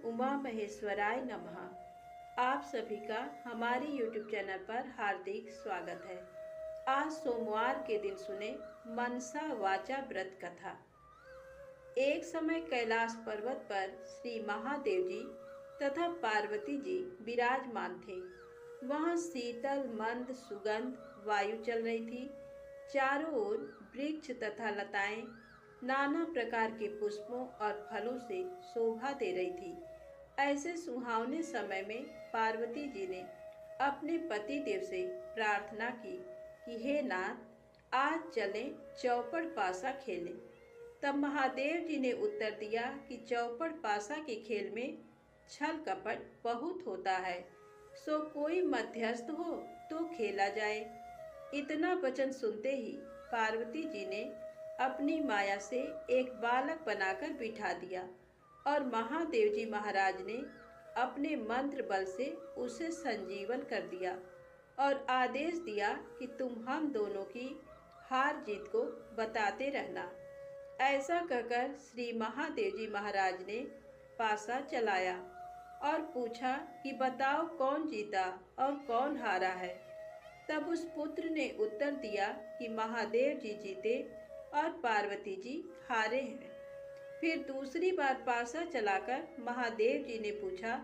उमा महेश्वराय नमः। आप सभी का हमारे YouTube चैनल पर हार्दिक स्वागत है। आज सोमवार के दिन सुने मनसा वाचा व्रत कथा। एक समय कैलाश पर्वत पर श्री महादेव जी तथा पार्वती जी विराजमान थे। वहाँ शीतल मंद सुगंध वायु चल रही थी। चारों ओर वृक्ष तथा लताएं नाना प्रकार के पुष्पों और फलों से शोभा दे रही थी। ऐसे सुहावने समय में पार्वती जी ने अपने पति देव से प्रार्थना की कि हे नाथ, आज चलें चौपड़ पासा खेलें। तब महादेव जी ने उत्तर दिया कि चौपड़ पासा के खेल में छल कपट बहुत होता है, सो कोई मध्यस्थ हो तो खेला जाए। इतना वचन सुनते ही पार्वती जी ने अपनी माया से एक बालक बनाकर बिठा दिया और महादेव जी महाराज ने अपने मंत्र बल से उसे संजीवन कर दिया और आदेश दिया कि तुम हम दोनों की हार जीत को बताते रहना। ऐसा कहकर श्री महादेव जी महाराज ने पासा चलाया और पूछा कि बताओ कौन जीता और कौन हारा है। तब उस पुत्र ने उत्तर दिया कि महादेव जी जीते और पार्वती जी हारे हैं। फिर दूसरी बार पासा चलाकर महादेव जी ने पूछा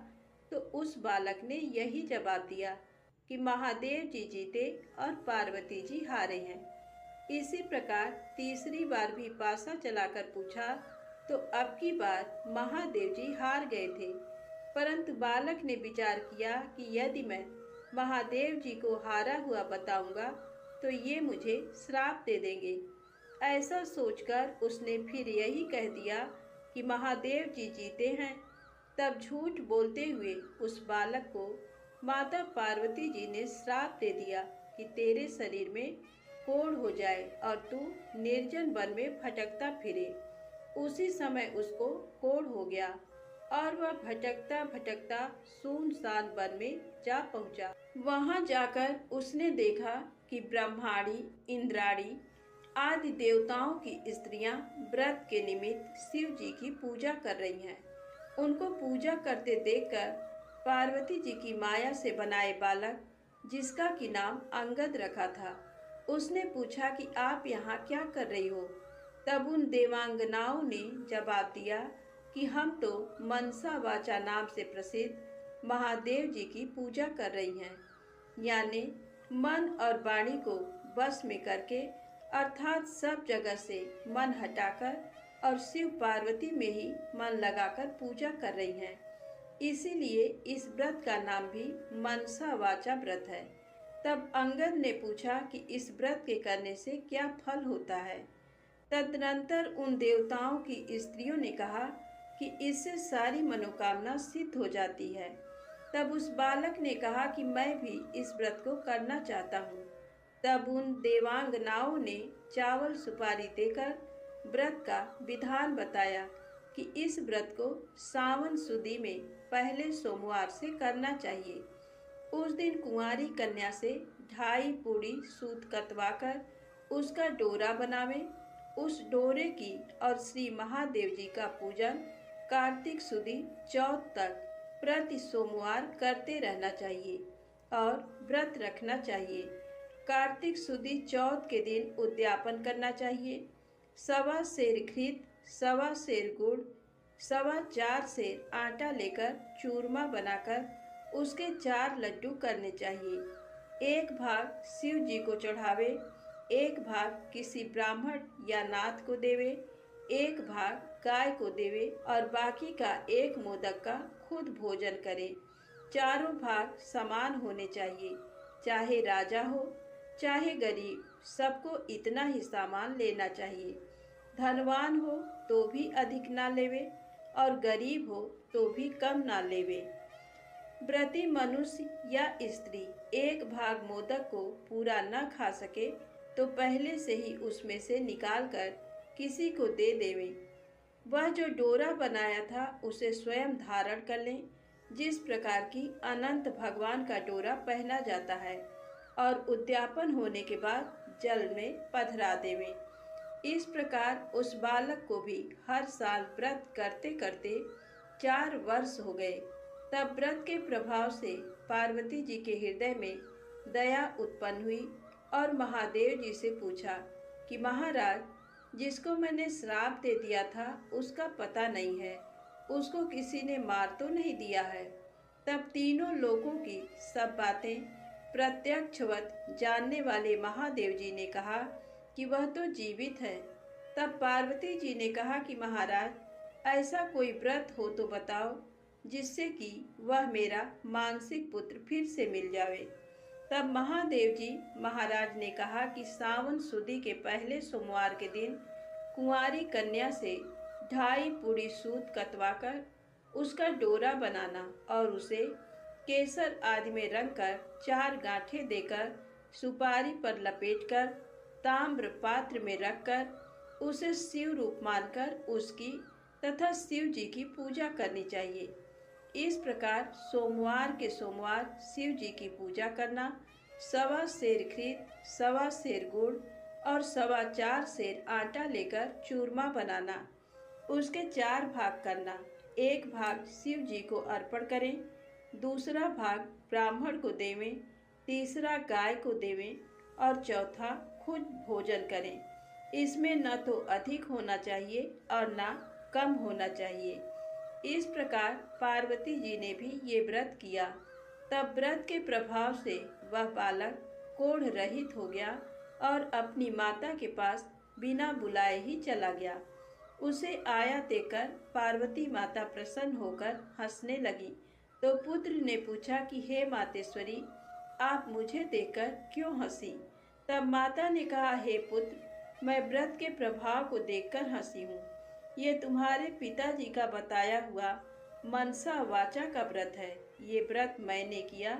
तो उस बालक ने यही जवाब दिया कि महादेव जी जीते और पार्वती जी हारे हैं। इसी प्रकार तीसरी बार भी पासा चलाकर पूछा तो अब की बार महादेव जी हार गए थे, परंतु बालक ने विचार किया कि यदि मैं महादेव जी को हारा हुआ बताऊंगा तो ये मुझे श्राप दे देंगे। ऐसा सोचकर उसने फिर यही कह दिया कि महादेव जी जीते हैं। तब झूठ बोलते हुए उस बालक को माता पार्वती जी ने श्राप दे दिया कि तेरे शरीर में कोढ़ हो जाए और तू निर्जन वन में भटकता फिरे। उसी समय उसको कोढ़ हो गया और वह भटकता भटकता सुनसान वन में जा पहुंचा। वहां जाकर उसने देखा कि ब्रह्माणी, इंद्राणी आदि देवताओं की स्त्रियां व्रत के निमित्त शिव जी की पूजा कर रही हैं। उनको पूजा करते देखकर पार्वती जी की माया से बनाए बालक, जिसका कि नाम अंगद रखा था, उसने पूछा कि आप यहाँ क्या कर रही हो। तब उन देवांगनाओं ने जवाब दिया कि हम तो मनसा वाचा नाम से प्रसिद्ध महादेव जी की पूजा कर रही हैं, यानी मन और वाणी को वश में करके, अर्थात सब जगह से मन हटाकर और शिव पार्वती में ही मन लगाकर पूजा कर रही हैं। इसीलिए इस व्रत का नाम भी मनसा वाचा व्रत है। तब अंगद ने पूछा कि इस व्रत के करने से क्या फल होता है। तदनंतर उन देवताओं की स्त्रियों ने कहा कि इससे सारी मनोकामना सिद्ध हो जाती है। तब उस बालक ने कहा कि मैं भी इस व्रत को करना चाहता हूँ। तब उन देवांगनाओं ने चावल सुपारी देकर व्रत का विधान बताया कि इस व्रत को सावन सुदी में पहले सोमवार से करना चाहिए। उस दिन कुंवारी कन्या से 2.5 पूड़ी सूत कतवाकर उसका डोरा बनावे। उस डोरे की और श्री महादेव जी का पूजन कार्तिक सुदी चौथ तक प्रति सोमवार करते रहना चाहिए और व्रत रखना चाहिए। कार्तिक सुदी चौथ के दिन उद्यापन करना चाहिए। 1.25 सेर घृत, 1.25 सेर गुड़, 4.25 सेर आटा लेकर चूरमा बनाकर उसके 4 लड्डू करने चाहिए। एक भाग शिव जी को चढ़ावे, एक भाग किसी ब्राह्मण या नाथ को देवे, एक भाग गाय को देवे और बाकी का एक मोदक का खुद भोजन करे। चारों भाग समान होने चाहिए, चाहे राजा हो चाहे गरीब, सबको इतना ही सामान लेना चाहिए। धनवान हो तो भी अधिक ना लेवे और गरीब हो तो भी कम ना लेवे। व्रती मनुष्य या स्त्री एक भाग मोदक को पूरा न खा सके तो पहले से ही उसमें से निकालकर किसी को दे देवे। वह जो डोरा बनाया था उसे स्वयं धारण कर लें, जिस प्रकार की अनंत भगवान का डोरा पहना जाता है, और उद्यापन होने के बाद जल में पधरा देवे। इस प्रकार उस बालक को भी हर साल व्रत करते करते 4 वर्ष हो गए। तब व्रत के प्रभाव से पार्वती जी के हृदय में दया उत्पन्न हुई और महादेव जी से पूछा कि महाराज, जिसको मैंने श्राप दे दिया था उसका पता नहीं है, उसको किसी ने मार तो नहीं दिया है। तब तीनों लोगों की सब बातें प्रत्यक्षवत जानने वाले महादेव जी ने कहा कि वह तो जीवित है। तब पार्वती जी ने कहा कि महाराज, ऐसा कोई व्रत हो तो बताओ जिससे कि वह मेरा मानसिक पुत्र फिर से मिल जावे। तब महादेव जी महाराज ने कहा कि सावन सुदी के पहले सोमवार के दिन कुंवारी कन्या से 2.5 पूड़ी सूत कतवाकर उसका डोरा बनाना और उसे केसर आदि में रंगकर 4 गांठें देकर सुपारी पर लपेटकर ताम्र पात्र में रखकर उसे शिव रूप मानकर उसकी तथा शिव जी की पूजा करनी चाहिए। इस प्रकार सोमवार के सोमवार शिव जी की पूजा करना, 1.25 सेर खीर, 1.25 सेर गुड़ और 4.25 सेर आटा लेकर चूरमा बनाना, उसके 4 भाग करना। एक भाग शिव जी को अर्पण करें, दूसरा भाग ब्राह्मण को देवें, तीसरा गाय को देवें और चौथा खुद भोजन करें। इसमें न तो अधिक होना चाहिए और न कम होना चाहिए। इस प्रकार पार्वती जी ने भी ये व्रत किया। तब व्रत के प्रभाव से वह बालक कोढ़ रहित हो गया और अपनी माता के पास बिना बुलाए ही चला गया। उसे आया देखकर पार्वती माता प्रसन्न होकर हंसने लगी। तो पुत्र ने पूछा कि हे मातेश्वरी, आप मुझे देखकर क्यों हंसी? तब माता ने कहा, हे पुत्र, मैं व्रत के प्रभाव को देखकर हंसी हूँ। ये तुम्हारे पिताजी का बताया हुआ मनसा वाचा का व्रत है। ये व्रत मैंने किया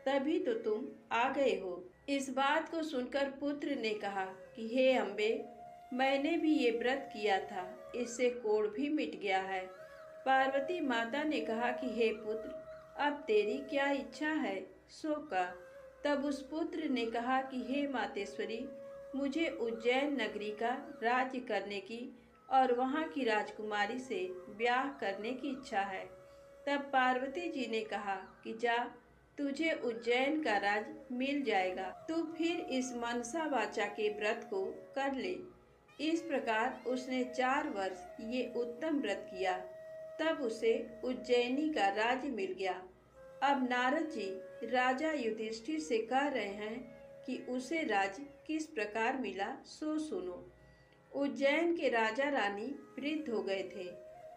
तभी तो तुम आ गए हो। इस बात को सुनकर पुत्र ने कहा कि हे अम्बे, मैंने भी ये व्रत किया था, इससे कोढ़ भी मिट गया है। पार्वती माता ने कहा कि हे पुत्र, अब तेरी क्या इच्छा है सो कह। तब उस पुत्र ने कहा कि हे मातेश्वरी, मुझे उज्जैन नगरी का राज्य करने की और वहाँ की राजकुमारी से ब्याह करने की इच्छा है। तब पार्वती जी ने कहा कि जा, तुझे उज्जैन का राज मिल जाएगा, तू फिर इस मनसा वाचा के व्रत को कर ले। इस प्रकार उसने 4 वर्ष ये उत्तम व्रत किया। तब उसे उज्जैनी का राज्य मिल गया। अब नारद जी राजा युधिष्ठिर से कह रहे हैं कि उसे राज्य किस प्रकार मिला सो सुनो। उज्जैन के राजा रानी वृद्ध हो गए थे।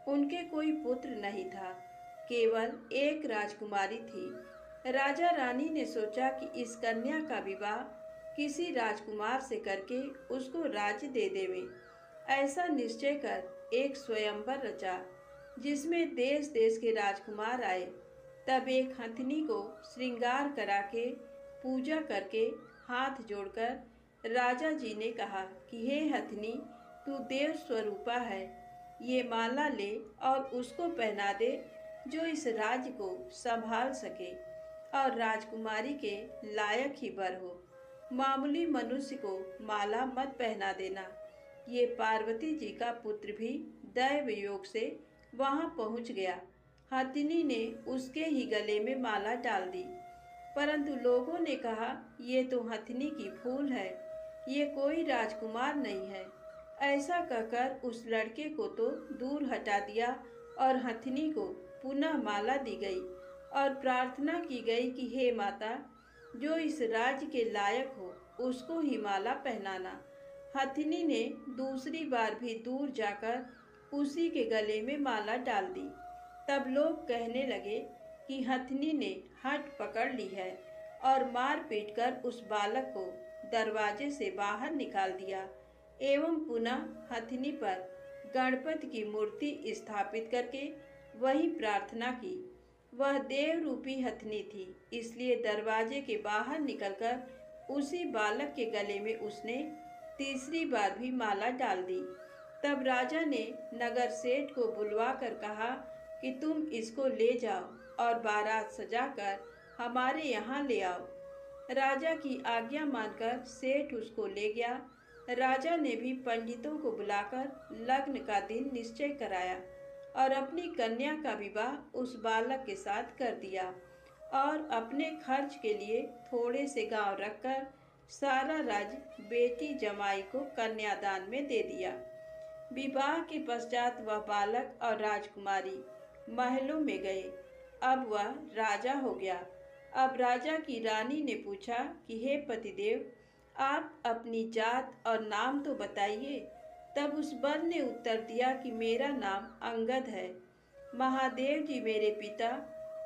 उनके कोई पुत्र नहीं था, केवल एक राजकुमारी थी। राजा रानी ने सोचा कि इस कन्या का विवाह किसी राजकुमार से करके उसको राज्य दे देवें। ऐसा निश्चय कर एक स्वयंवर रचा, जिसमें देश देश के राजकुमार आए। तब एक हथनी को श्रृंगार करा के पूजा करके हाथ जोड़कर राजा जी ने कहा कि हे हथनी, तू देव स्वरूपा है, ये माला ले और उसको पहना दे जो इस राज्य को संभाल सके और राजकुमारी के लायक ही वर हो। मामूली मनुष्य को माला मत पहना देना। ये पार्वती जी का पुत्र भी दैव योग से वहां पहुंच गया। हथिनी ने उसके ही गले में माला डाल दी, परंतु लोगों ने कहा, ये तो हथिनी की भूल है, ये कोई राजकुमार नहीं है। ऐसा कहकर उस लड़के को तो दूर हटा दिया और हथिनी को पुनः माला दी गई और प्रार्थना की गई कि हे माता, जो इस राज्य के लायक हो उसको ही माला पहनाना। हथिनी ने दूसरी बार भी दूर जाकर उसी के गले में माला डाल दी। तब लोग कहने लगे कि हथिनी ने हठ पकड़ ली है और मार पीट कर उस बालक को दरवाजे से बाहर निकाल दिया एवं पुनः हथिनी पर गणपति की मूर्ति स्थापित करके वही प्रार्थना की। वह देव रूपी हथिनी थी, इसलिए दरवाजे के बाहर निकलकर उसी बालक के गले में उसने तीसरी बार भी माला डाल दी। तब राजा ने नगर सेठ को बुलवा कर कहा कि तुम इसको ले जाओ और बारात सजाकर हमारे यहाँ ले आओ। राजा की आज्ञा मानकर सेठ उसको ले गया। राजा ने भी पंडितों को बुलाकर लग्न का दिन निश्चय कराया और अपनी कन्या का विवाह उस बालक के साथ कर दिया और अपने खर्च के लिए थोड़े से गांव रखकर सारा राज्य बेटी जमाई को कन्यादान में दे दिया। विवाह के पश्चात वह बालक और राजकुमारी महलों में गए। अब वह राजा हो गया। अब राजा की रानी ने पूछा कि हे पतिदेव, आप अपनी जात और नाम तो बताइए। तब उस वर ने उत्तर दिया कि मेरा नाम अंगद है। महादेव जी मेरे पिता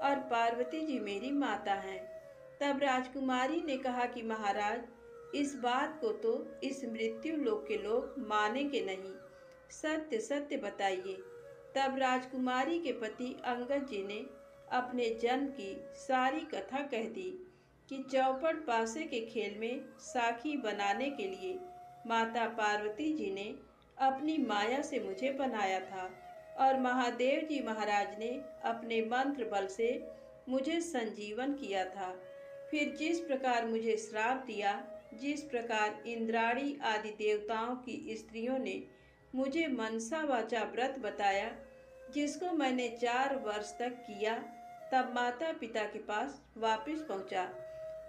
और पार्वती जी मेरी माता हैं। तब राजकुमारी ने कहा कि महाराज, इस बात को तो इस मृत्यु लोक के लोग मानेंगे नहीं, सत्य सत्य बताइए। तब राजकुमारी के पति अंगद जी ने अपने जन्म की सारी कथा कह दी कि चौपड़ पासे के खेल में साखी बनाने के लिए माता पार्वती जी ने अपनी माया से मुझे बनाया था और महादेव जी महाराज ने अपने मंत्र बल से मुझे संजीवन किया था। फिर जिस प्रकार मुझे श्राप दिया, जिस प्रकार इंद्राणी आदि देवताओं की स्त्रियों ने मुझे मनसा वाचा व्रत बताया, जिसको मैंने 4 वर्ष तक किया, तब माता पिता के पास वापस पहुंचा।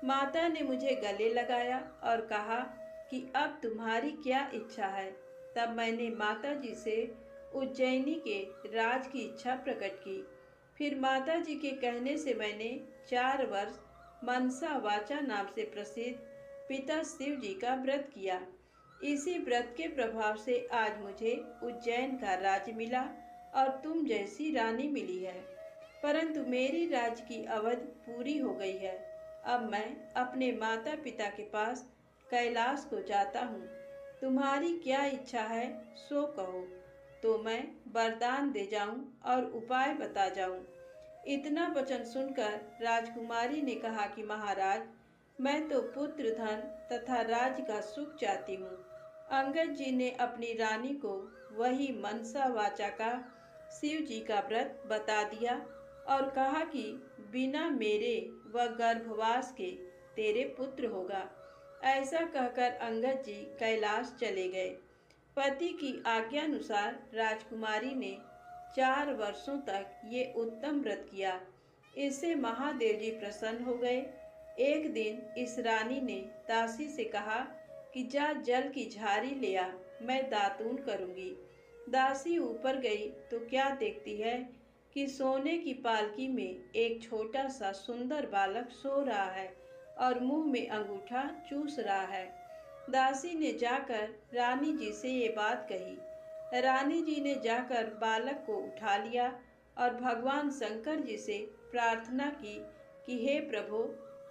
माता ने मुझे गले लगाया और कहा कि अब तुम्हारी क्या इच्छा है। तब मैंने माता जी से उज्जैनी के राज की इच्छा प्रकट की। फिर माता जी के कहने से मैंने 4 वर्ष मनसा वाचा नाम से प्रसिद्ध पिता शिव जी का व्रत किया। इसी व्रत के प्रभाव से आज मुझे उज्जैन का राज्य मिला और तुम जैसी रानी मिली है। परंतु मेरी राज्य की अवधि पूरी हो गई है। अब मैं अपने माता पिता के पास कैलाश को जाता हूँ। तुम्हारी क्या इच्छा है सो कहो, तो मैं वरदान दे जाऊं और उपाय बता जाऊं। इतना वचन सुनकर राजकुमारी ने कहा कि महाराज, मैं तो पुत्र धन तथा राज्य का सुख चाहती हूँ। अंगद जी ने अपनी रानी को वही मनसा वाचा का शिव जी का व्रत बता दिया और कहा कि बिना मेरे व गर्भवास के तेरे पुत्र होगा। ऐसा कहकर अंगद जी कैलाश चले गए। पति की आज्ञानुसार राजकुमारी ने 4 वर्षों तक ये उत्तम व्रत किया। इससे महादेव जी प्रसन्न हो गए। एक दिन इस रानी ने दासी से कहा कि जा जल की झारी ले आ, मैं दातून करूंगी। दासी ऊपर गई तो क्या देखती है कि सोने की पालकी में एक छोटा सा सुंदर बालक सो रहा है और मुंह में अंगूठा चूस रहा है। दासी ने जाकर रानी जी से ये बात कही। रानी जी ने जाकर बालक को उठा लिया और भगवान शंकर जी से प्रार्थना की कि हे प्रभु,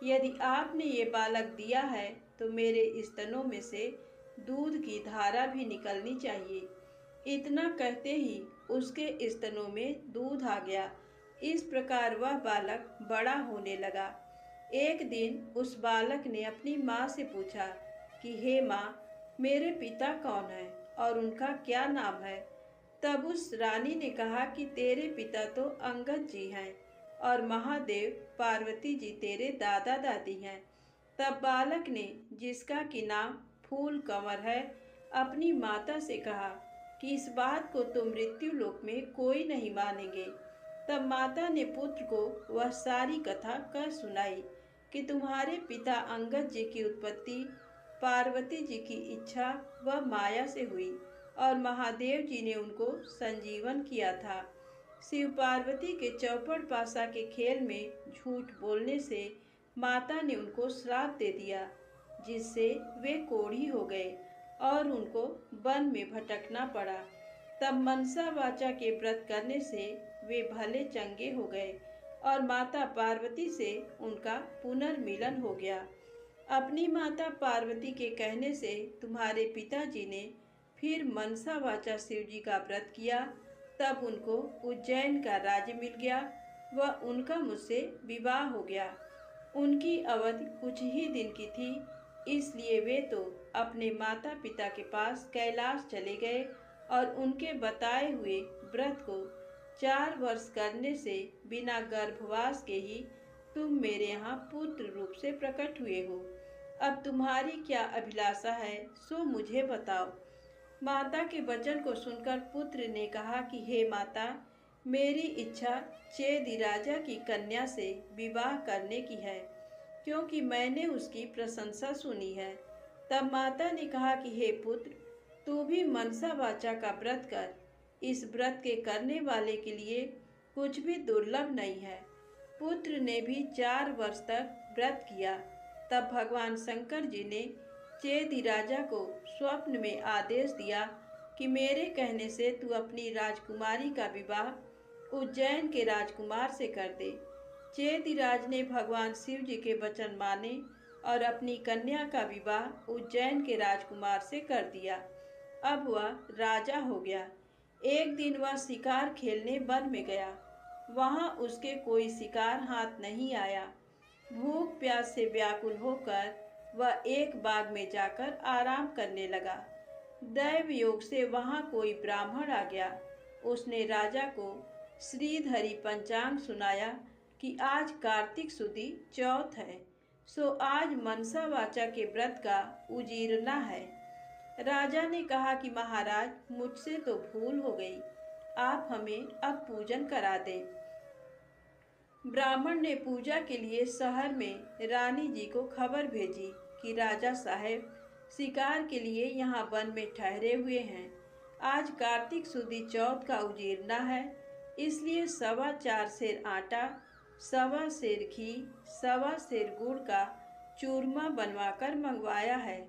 यदि आपने ये बालक दिया है तो मेरे स्तनों में से दूध की धारा भी निकलनी चाहिए। इतना कहते ही उसके स्तनों में दूध आ गया। इस प्रकार वह बालक बड़ा होने लगा। एक दिन उस बालक ने अपनी माँ से पूछा कि हे माँ, मेरे पिता कौन है और उनका क्या नाम है। तब उस रानी ने कहा कि तेरे पिता तो अंगद जी हैं और महादेव पार्वती जी तेरे दादा दादी हैं। तब बालक ने, जिसका कि नाम फूल कंवर है, अपनी माता से कहा कि इस बात को तो मृत्यु लोक में कोई नहीं मानेंगे। तब माता ने पुत्र को वह सारी कथा कह सुनाई कि तुम्हारे पिता अंगद जी की उत्पत्ति पार्वती जी की इच्छा व माया से हुई और महादेव जी ने उनको संजीवन किया था। शिव पार्वती के चौपड़ पासा के खेल में झूठ बोलने से माता ने उनको श्राप दे दिया, जिससे वे कोढ़ी हो गए और उनको वन में भटकना पड़ा। तब मनसा वाचा के व्रत करने से वे भले चंगे हो गए और माता पार्वती से उनका पुनर्मिलन हो गया। अपनी माता पार्वती के कहने से तुम्हारे पिताजी ने फिर मनसा वाचा शिव जी का व्रत किया। तब उनको उज्जैन का राज्य मिल गया व उनका मुझसे विवाह हो गया। उनकी अवधि कुछ ही दिन की थी, इसलिए वे तो अपने माता पिता के पास कैलाश चले गए और उनके बताए हुए व्रत को 4 वर्ष करने से बिना गर्भवास के ही तुम मेरे यहाँ पुत्र रूप से प्रकट हुए हो। अब तुम्हारी क्या अभिलाषा है सो मुझे बताओ। माता के वचन को सुनकर पुत्र ने कहा कि हे माता, मेरी इच्छा चेदिराजा की कन्या से विवाह करने की है, क्योंकि मैंने उसकी प्रशंसा सुनी है। तब माता ने कहा कि हे पुत्र, तू भी मनसा वाचा का व्रत कर। इस व्रत के करने वाले के लिए कुछ भी दुर्लभ नहीं है। पुत्र ने भी 4 वर्ष तक व्रत किया। तब भगवान शंकर जी ने चेदिराजा को स्वप्न में आदेश दिया कि मेरे कहने से तू अपनी राजकुमारी का विवाह उज्जैन के राजकुमार से कर दे। चेदिराज ने भगवान शिव जी के वचन माने और अपनी कन्या का विवाह उज्जैन के राजकुमार से कर दिया। अब वह राजा हो गया। एक दिन वह शिकार खेलने वन में गया। वहां उसके कोई शिकार हाथ नहीं आया। भूख प्यास से व्याकुल होकर वह एक बाग में जाकर आराम करने लगा। दैव योग से वहां कोई ब्राह्मण आ गया। उसने राजा को श्रीधरी पंचांग सुनाया कि आज कार्तिक सुदी चौथ है, सो आज मनसा वाचा के व्रत का उजीरना है। राजा ने कहा कि महाराज, मुझसे तो भूल हो गई, आप हमें अब पूजन करा दें। ब्राह्मण ने पूजा के लिए शहर में रानी जी को खबर भेजी कि राजा साहेब शिकार के लिए यहाँ वन में ठहरे हुए हैं। आज कार्तिक सुदी चौथ का उजीरना है, इसलिए 4.25 सेर आटा, 1.25 सेर घी, 1.25 सेर गुड़ का चूरमा बनवाकर मंगवाया है।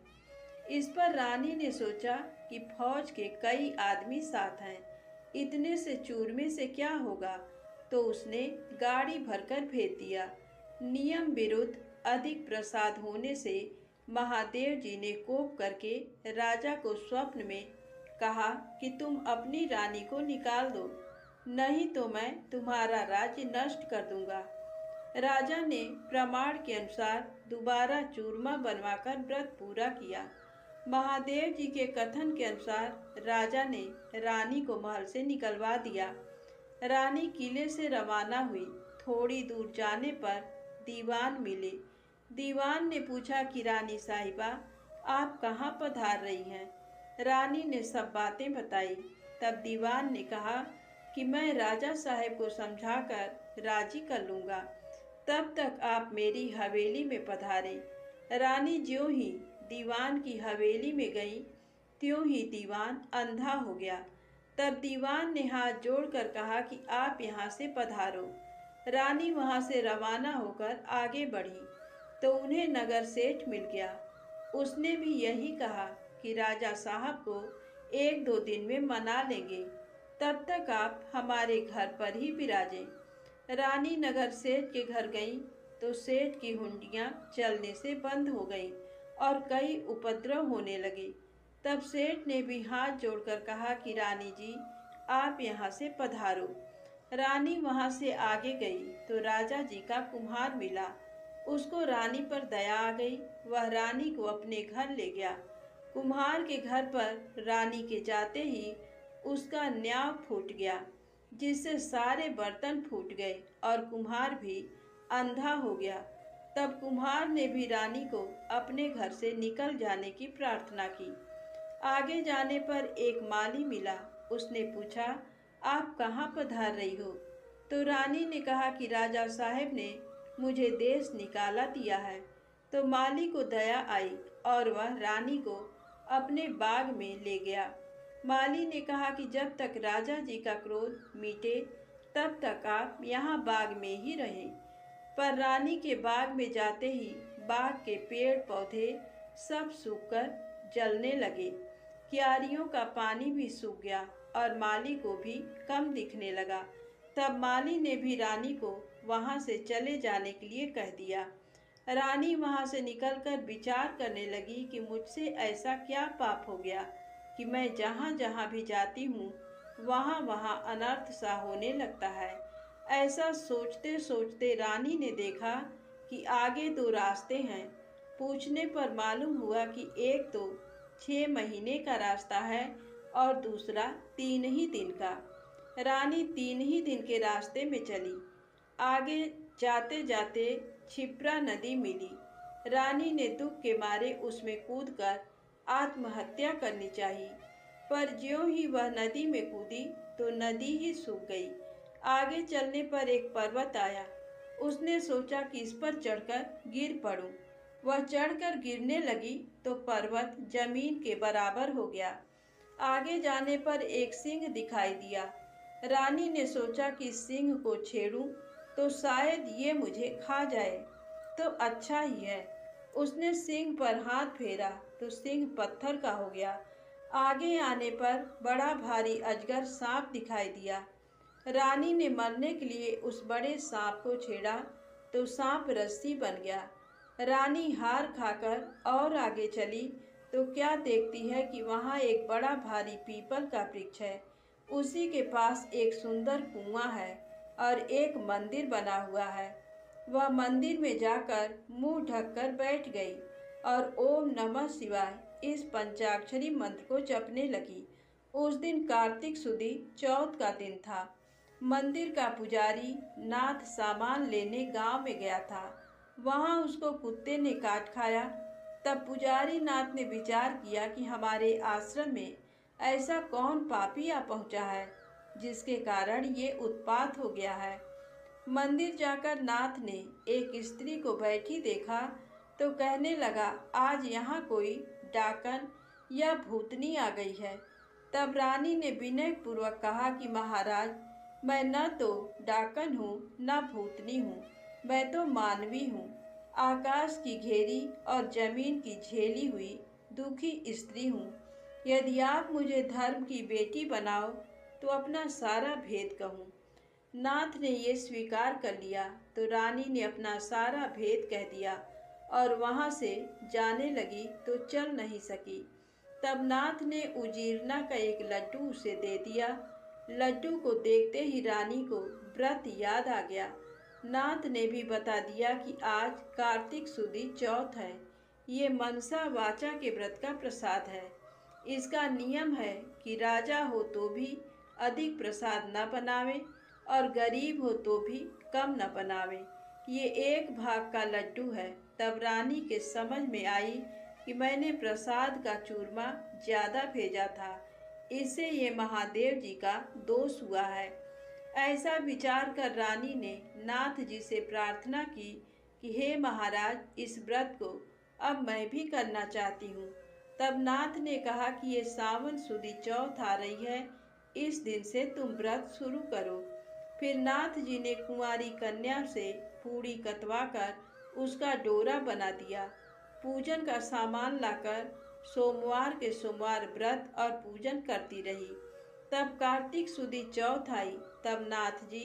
इस पर रानी ने सोचा कि फौज के कई आदमी साथ हैं, इतने से चूरमे से क्या होगा, तो उसने गाड़ी भरकर भेज दिया। नियम विरुद्ध अधिक प्रसाद होने से महादेव जी ने कोप करके राजा को स्वप्न में कहा कि तुम अपनी रानी को निकाल दो, नहीं तो मैं तुम्हारा राज्य नष्ट कर दूंगा। राजा ने प्रमाण के अनुसार दोबारा चूरमा बनवाकर व्रत पूरा किया। महादेव जी के कथन के अनुसार राजा ने रानी को महल से निकलवा दिया। रानी किले से रवाना हुई। थोड़ी दूर जाने पर दीवान मिले। दीवान ने पूछा कि रानी साहिबा, आप कहाँ पधार रही हैं? रानी ने सब बातें बताई। तब दीवान ने कहा कि मैं राजा साहब को समझाकर राजी कर लूँगा, तब तक आप मेरी हवेली में पधारें। रानी ज्यों ही दीवान की हवेली में गई, त्यों ही दीवान अंधा हो गया। तब दीवान ने हाथ जोड़कर कहा कि आप यहाँ से पधारो। रानी वहाँ से रवाना होकर आगे बढ़ी तो उन्हें नगर सेठ मिल गया। उसने भी यही कहा कि राजा साहब को 1-2 दिन में मना लेंगे, तब तक आप हमारे घर पर ही विराजें। रानी नगर सेठ के घर गई तो सेठ की हुंडियाँ चलने से बंद हो गईं और कई उपद्रव होने लगे। तब सेठ ने भी हाथ जोड़कर कहा कि रानी जी, आप यहाँ से पधारो। रानी वहाँ से आगे गई तो राजा जी का कुम्हार मिला। उसको रानी पर दया आ गई। वह रानी को अपने घर ले गया। कुम्हार के घर पर रानी के जाते ही उसका न्याव फूट गया, जिससे सारे बर्तन फूट गए और कुम्हार भी अंधा हो गया। तब कुम्हार ने भी रानी को अपने घर से निकल जाने की प्रार्थना की। आगे जाने पर एक माली मिला। उसने पूछा, आप कहाँ पधार रही हो? तो रानी ने कहा कि राजा साहब ने मुझे देश निकाला दिया है। तो माली को दया आई और वह रानी को अपने बाग में ले गया। माली ने कहा कि जब तक राजा जी का क्रोध मिटे तब तक आप यहाँ बाग में ही रहें। पर रानी के बाग में जाते ही बाग के पेड़ पौधे सब सूखकर जलने लगे। क्यारियों का पानी भी सूख गया और माली को भी कम दिखने लगा। तब माली ने भी रानी को वहां से चले जाने के लिए कह दिया। रानी वहां से निकलकर विचार करने लगी कि मुझसे ऐसा क्या पाप हो गया कि मैं जहां जहां भी जाती हूँ वहां वहां अनर्थ सा होने लगता है। ऐसा सोचते सोचते रानी ने देखा कि आगे 2 रास्ते हैं। पूछने पर मालूम हुआ कि एक तो 6 महीने का रास्ता है और दूसरा 3 ही दिन का। रानी 3 ही दिन के रास्ते में चली। आगे जाते जाते क्षिप्रा नदी मिली। रानी ने दुख के मारे उसमें कूदकर आत्महत्या करनी चाहिए, पर ज्यों ही वह नदी में कूदी तो नदी ही सूख गई। आगे चलने पर एक पर्वत आया। उसने सोचा कि इस पर चढ़कर गिर पड़ूं। वह चढ़कर गिरने लगी तो पर्वत जमीन के बराबर हो गया। आगे जाने पर एक सिंह दिखाई दिया। रानी ने सोचा कि सिंह को छेड़ूं तो शायद ये मुझे खा जाए, तो अच्छा ही है। उसने सिंह पर हाथ फेरा तो सिंह पत्थर का हो गया। आगे आने पर बड़ा भारी अजगर सांप दिखाई दिया। रानी ने मरने के लिए उस बड़े सांप को छेड़ा तो सांप रस्सी बन गया। रानी हार खाकर और आगे चली तो क्या देखती है कि वहाँ एक बड़ा भारी पीपल का वृक्ष है। उसी के पास एक सुंदर कुआं है और एक मंदिर बना हुआ है। वह मंदिर में जाकर मुंह ढककर बैठ गई और ओम नमः शिवाय इस पंचाक्षरी मंत्र को जपने लगी। उस दिन कार्तिक सुदी चौथ का दिन था। मंदिर का पुजारी नाथ सामान लेने गांव में गया था। वहां उसको कुत्ते ने काट खाया। तब पुजारी नाथ ने विचार किया कि हमारे आश्रम में ऐसा कौन पापी आ पहुंचा है जिसके कारण ये उत्पात हो गया है। मंदिर जाकर नाथ ने एक स्त्री को बैठी देखा तो कहने लगा, आज यहाँ कोई डाकन या भूतनी आ गई है। तब रानी ने विनय पूर्वक कहा कि महाराज, मैं न तो डाकन हूँ न भूतनी हूँ, मैं तो मानवी हूँ, आकाश की घेरी और जमीन की झेली हुई दुखी स्त्री हूँ। यदि आप मुझे धर्म की बेटी बनाओ तो अपना सारा भेद कहूँ। नाथ ने ये स्वीकार कर लिया तो रानी ने अपना सारा भेद कह दिया और वहाँ से जाने लगी तो चल नहीं सकी। तब नाथ ने उजीरना का एक लड्डू उसे दे दिया। लड्डू को देखते ही रानी को व्रत याद आ गया। नाथ ने भी बता दिया कि आज कार्तिक सुदी चौथ है। ये मनसा वाचा के व्रत का प्रसाद है। इसका नियम है कि राजा हो तो भी अधिक प्रसाद न बनावे और गरीब हो तो भी कम न बनावे। ये एक भाग का लड्डू है। तब रानी के समझ में आई कि मैंने प्रसाद का चूरमा ज्यादा भेजा था, इससे ये महादेव जी का दोष हुआ है। ऐसा विचार कर रानी ने नाथ जी से प्रार्थना की कि हे महाराज, इस व्रत को अब मैं भी करना चाहती हूँ। तब नाथ ने कहा कि ये सावन सुदी चौथ आ रही है, इस दिन से तुम व्रत शुरू करो। फिर नाथ जी ने कुंवारी कन्या से पूड़ी कतवाकर उसका डोरा बना दिया। पूजन का सामान लाकर सोमवार के सोमवार व्रत और पूजन करती रही। तब कार्तिक सुदी चौथ आई। तब नाथ जी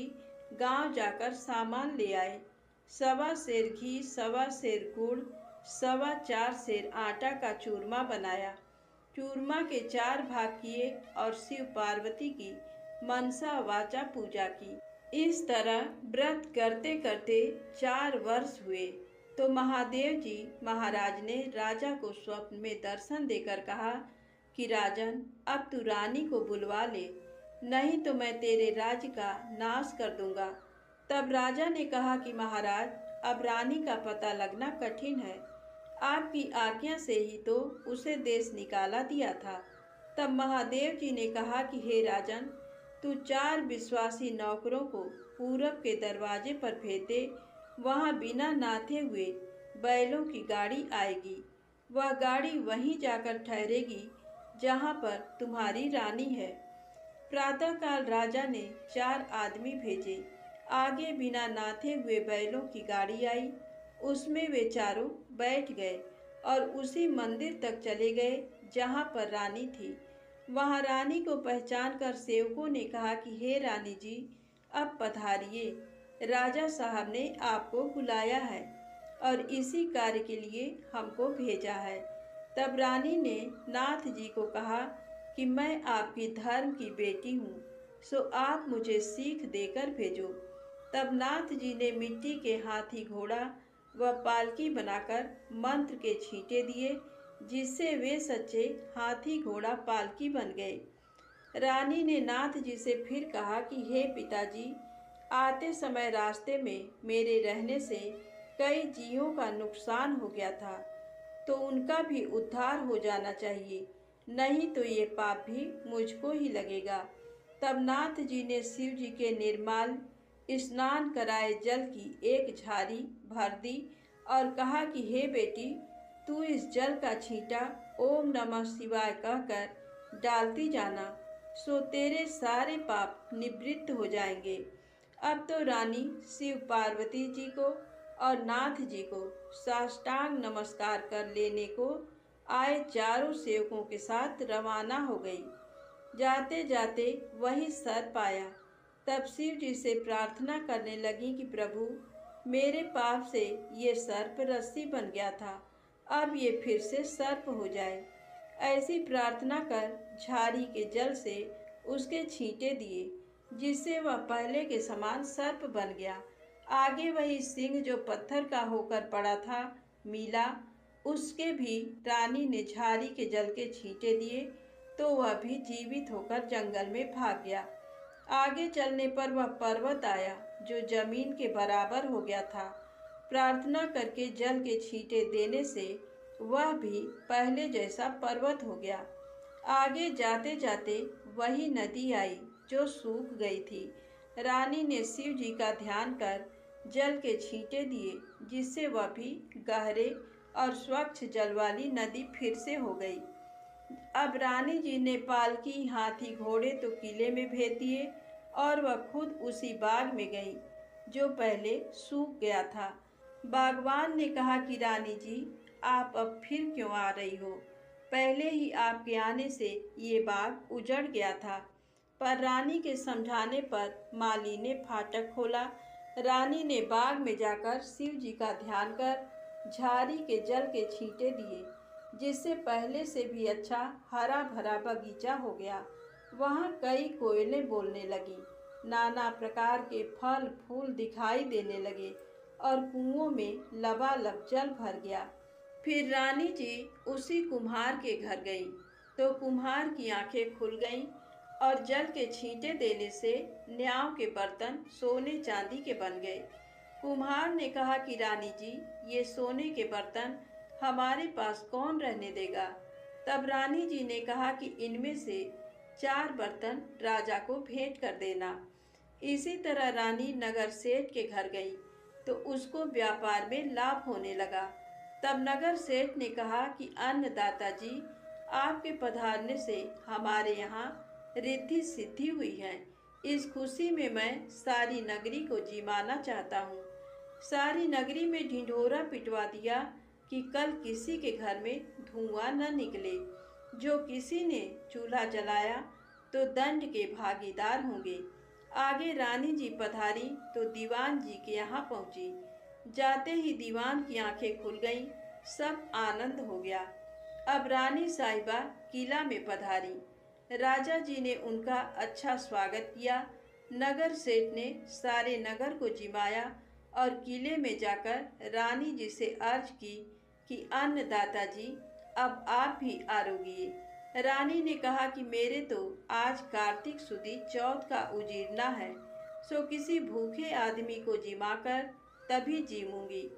गांव जाकर सामान ले आए। 1.25 सेर घी, 1.25 सेर गुड़, 4.25 सेर आटा का चूरमा बनाया। चूरमा के 4 भाग किए और शिव पार्वती की मनसा वाचा पूजा की। इस तरह व्रत करते करते 4 वर्ष हुए तो महादेव जी महाराज ने राजा को स्वप्न में दर्शन देकर कहा कि राजन, अब तू रानी को बुलवा ले, नहीं तो मैं तेरे राज्य का नाश कर दूंगा। तब राजा ने कहा कि महाराज, अब रानी का पता लगना कठिन है। आपकी आज्ञा से ही तो उसे देश निकाला दिया था। तब महादेव जी ने कहा कि हे राजन, तू 4 विश्वासी नौकरों को पूरब के दरवाजे पर भेज दे। वहाँ बिना नाथे हुए बैलों की गाड़ी आएगी। वह गाड़ी वहीं जाकर ठहरेगी जहाँ पर तुम्हारी रानी है। प्रातःकाल राजा ने 4 आदमी भेजे। आगे बिना नाथे हुए बैलों की गाड़ी आई। उसमें वे चारों बैठ गए और उसी मंदिर तक चले गए जहाँ पर रानी थी। वहाँ रानी को पहचान कर सेवकों ने कहा कि हे रानी जी, अब पधारिए, राजा साहब ने आपको बुलाया है और इसी कार्य के लिए हमको भेजा है। तब रानी ने नाथ जी को कहा कि मैं आपकी धर्म की बेटी हूँ, सो आप मुझे सीख देकर भेजो। तब नाथ जी ने मिट्टी के हाथी घोड़ा व पालकी बनाकर मंत्र के छींटे दिए, जिससे वे सच्चे हाथी घोड़ा पालकी बन गए। रानी ने नाथ जी से फिर कहा कि हे पिताजी, आते समय रास्ते में मेरे रहने से कई जीवों का नुकसान हो गया था, तो उनका भी उद्धार हो जाना चाहिए, नहीं तो ये पाप भी मुझको ही लगेगा। तब नाथ जी ने शिव जी के निर्मल स्नान कराए जल की एक झारी भर दी और कहा कि हे बेटी, तू इस जल का छींटा ओम नमः शिवाय कहकर डालती जाना, सो तेरे सारे पाप निवृत्त हो जाएंगे। अब तो रानी शिव पार्वती जी को और नाथ जी को साष्टांग नमस्कार कर लेने को आए चारों सेवकों के साथ रवाना हो गई। जाते जाते वही सर्प आया। तब शिव जी से प्रार्थना करने लगी कि प्रभु, मेरे पाप से ये सर्प रस्सी बन गया था, अब ये फिर से सर्प हो जाए। ऐसी प्रार्थना कर झाड़ी के जल से उसके छींटे दिए, जिससे वह पहले के समान सर्प बन गया। आगे वही सिंह जो पत्थर का होकर पड़ा था मिला, उसके भी रानी ने झाड़ी के जल के छींटे दिए तो वह भी जीवित होकर जंगल में भाग गया। आगे चलने पर वह पर्वत आया जो जमीन के बराबर हो गया था। प्रार्थना करके जल के छींटे देने से वह भी पहले जैसा पर्वत हो गया। आगे जाते जाते वही नदी आई जो सूख गई थी। रानी ने शिव जी का ध्यान कर जल के छींटे दिए, जिससे वह भी गहरे और स्वच्छ जल वाली नदी फिर से हो गई। अब रानी जी ने पालकी, हाथी, घोड़े तो किले में भेज दिए और वह खुद उसी बाग में गई जो पहले सूख गया था। बागवान ने कहा कि रानी जी, आप अब फिर क्यों आ रही हो? पहले ही आपके आने से ये बाग उजड़ गया था। पर रानी के समझाने पर माली ने फाटक खोला। रानी ने बाग में जाकर शिव जी का ध्यान कर झाड़ी के जल के छींटे दिए, जिससे पहले से भी अच्छा हरा भरा बगीचा हो गया। वहाँ कई कोयलें बोलने लगी, नाना प्रकार के फल फूल दिखाई देने लगे और कुओं में लबालब जल भर गया। फिर रानी जी उसी कुम्हार के घर गई तो कुम्हार की आंखें खुल गईं और जल के छींटे देने से न्याव के बर्तन सोने चांदी के बन गए। कुम्हार ने कहा कि रानी जी, ये सोने के बर्तन हमारे पास कौन रहने देगा? तब रानी जी ने कहा कि इनमें से 4 बर्तन राजा को भेंट कर देना। इसी तरह रानी नगर सेठ के घर गई तो उसको व्यापार में लाभ होने लगा। तब नगर सेठ ने कहा कि अन्नदाता जी, आपके पधारने से हमारे यहाँ रिद्धि सिद्धि हुई है। इस खुशी में मैं सारी नगरी को जिमाना चाहता हूँ। सारी नगरी में ढिंढोरा पिटवा दिया कि कल किसी के घर में धुआं न निकले। जो किसी ने चूल्हा जलाया तो दंड के भागीदार होंगे। आगे रानी जी पधारी तो दीवान जी के यहाँ पहुँची। जाते ही दीवान की आंखें खुल गईं, सब आनंद हो गया। अब रानी साहिबा किला में पधारी। राजा जी ने उनका अच्छा स्वागत किया। नगर सेठ ने सारे नगर को जिमाया और किले में जाकर रानी जी से अर्ज की कि अन्नदाता जी, अब आप भी आरोगिए। रानी ने कहा कि मेरे तो आज कार्तिक सुदी चौथ का उजीरना है, सो किसी भूखे आदमी को जिमाकर तभी जीमूंगी।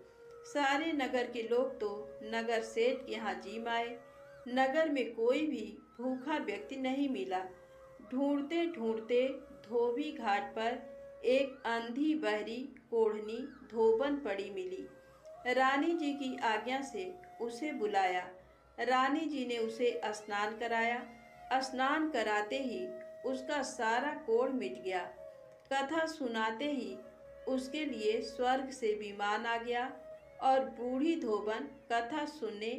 सारे नगर के लोग तो नगर सेठ के यहाँ जिम आए। नगर में कोई भी भूखा व्यक्ति नहीं मिला। ढूंढते ढूंढते धोबी घाट पर एक अंधी बहरी कोढ़नी धोबन पड़ी मिली। रानी जी की आज्ञा से उसे बुलाया। रानी जी ने उसे स्नान कराया। स्नान कराते ही उसका सारा कोढ़ मिट गया। कथा सुनाते ही उसके लिए स्वर्ग से विमान आ गया और बूढ़ी धोबन कथा सुनने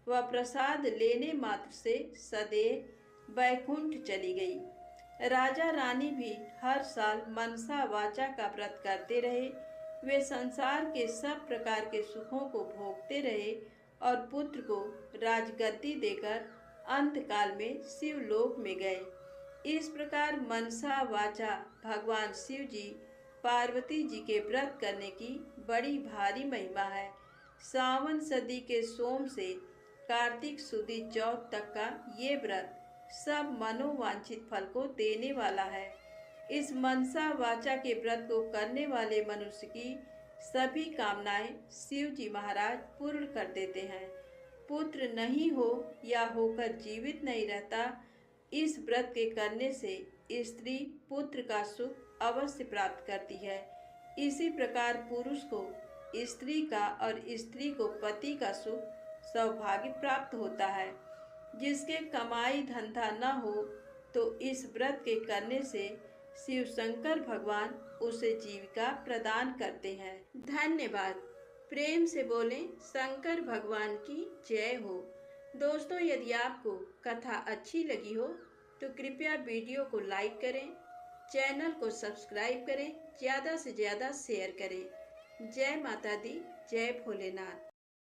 व प्रसाद लेने मात्र से सदैव बैकुंठ चली गई। राजा रानी भी हर साल मनसा वाचा का व्रत करते रहे। वे संसार के सब प्रकार के सुखों को भोगते रहे और पुत्र को राजगद्दी देकर अंतकाल में शिवलोक में गए। इस प्रकार मनसा वाचा भगवान शिव जी पार्वती जी के व्रत करने की बड़ी भारी महिमा है। सावन सदी के सोम से कार्तिक सुदी चौथ तक का ये व्रत सब मनोवांछित फल को देने वाला है। इस मनसा वाचा के व्रत को करने वाले मनुष्य की सभी कामनाएं शिव जी महाराज पूर्ण कर देते हैं। पुत्र नहीं हो या होकर जीवित नहीं रहता, इस व्रत के करने से स्त्री पुत्र का सुख अवश्य प्राप्त करती है। इसी प्रकार पुरुष को स्त्री का और स्त्री को पति का सुख सौभाग्य प्राप्त होता है। जिसके कमाई धंधा न हो तो इस व्रत के करने से शिव शंकर भगवान उसे जीविका प्रदान करते हैं। धन्यवाद। प्रेम से बोलें शंकर भगवान की जय हो। दोस्तों, यदि आपको कथा अच्छी लगी हो तो कृपया वीडियो को लाइक करें, चैनल को सब्सक्राइब करें, ज़्यादा से ज़्यादा शेयर करें। जय माता दी, जय भोलेनाथ।